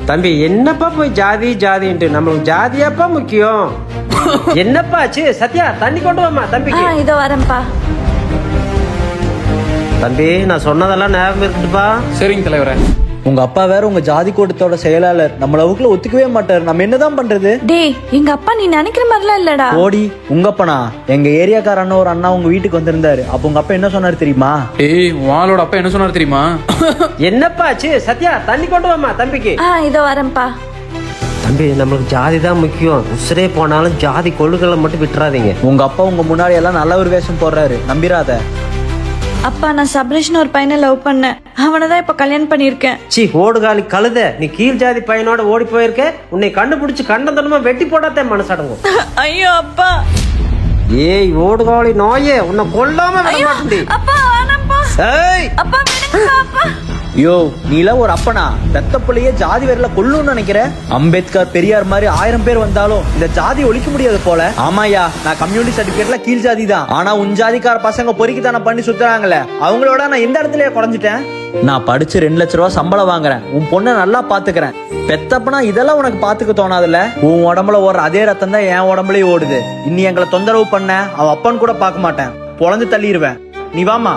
தம்பி என்னப்பா போய் ஜாதி ஜாதின்ட்டு நம்மளுக்கு ஜாதியாப்பா முக்கியம். என்னப்பா ஆச்சு? சத்யா தண்ணி கொண்டு வாமா தம்பிக்கு. இதோ வரேன்ப்பா. தம்பி நான் சொன்னதெல்லாம் ஞாபகம் இருக்குப்பா. சரிங்க தலைவரே. உங்க அப்பா வேற உங்க ஜாதி கூட்டத்தோட செயலாளர், நம்மள வகுப்புல ஒத்துக்கவே மாட்டாரு. நம்ம என்னதான் பண்றது? டேய் எங்க அப்பா நீ நினைக்கிற மாதிரிலாம் இல்லடா. ஓடி உங்க அப்பனா? எங்க ஏரியாக்கார அண்ணா ஒரு அண்ணா உங்க வீட்டுக்கு வந்திருந்தாரு. அப்ப உங்க அப்பா என்ன சொன்னாரு தெரியுமா? ஏய் வாளோட அப்பா என்ன சொன்னாரு தெரியுமா? என்னப்பா ஆச்சு? சத்யா தண்ணி கொண்டு வாமா தம்பிக்கு. இதோ வரேன்ப்பா. தம்பி நம்மளுக்கு ஜாதி தான் முக்கியம். உசுரே போனாலும் ஜாதி கொள்ளுகளை மட்டும் விட்டுறாதீங்க. உங்க அப்பா உங்க முன்னாடி எல்லாம் நல்ல ஒரு வேஷம் போடுறாரு, நம்பிராத. அப்பா நான் சப்ரேஷன் ஒரு பையனை லவ் பண்ணேன். அவனதான் இப்ப கல்யாணம் பண்ணிருக்கேன். சி ஓடுகாலி கழுத, நீ கீழ் ஜாதி பையனோட ஓடி போயிருக்க. உன்னை கண்டுபிடிச்சு கண்டதனமா வெட்டி போடாதே மனசடங்கும். ஐயோ அப்பா. ஏய் ஓடுகாலி நாயே, உன்னை கொல்லாம விட மாட்டேன். அப்பா வேணாம்ப்பா. ஏய் அப்பா விடுங்கப்பா அப்பா. யோ நீலாம் ஒரு அப்பனா? பெத்த பிள்ளையே ஜாதி வேறல கொல்லுன்னு நினைக்கிற? அம்பேத்கர் பெரியார் மாதிரி 1000 பேர் வந்தாலும் இந்த ஜாதி ஒழிக்க முடியாது போல. ஆமாயா, நான் கம்யூனிட்டி சர்டிபிகேட்ல கீழ் ஜாதி தான். ஆனா உன் ஜாதிக்கார பசங்க பொறுக்கித்தானே பண்ணி சுத்துறாங்களே, அவங்களோட நான் எந்த இடத்துலயே குறைஞ்சிட்டேன். நான் படிச்சு 2 லட்ச ரூபா சம்பளம் வாங்குறேன். உன் பொண்ணை நல்லா பாத்துக்கிறேன். பெத்தப்பனா இதெல்லாம் உனக்கு பாத்துக்க தோணாதுல்ல? உன் உடம்புல ஓடுற அதே ரத்தம் தான் என் உடம்புலயே ஓடுது. இன்னி எங்களை தொந்தரவு பண்ண அவ அப்பன்னு கூட பார்க்க மாட்டேன், பொழந்து தள்ளிடுவேன். நீ வாமா.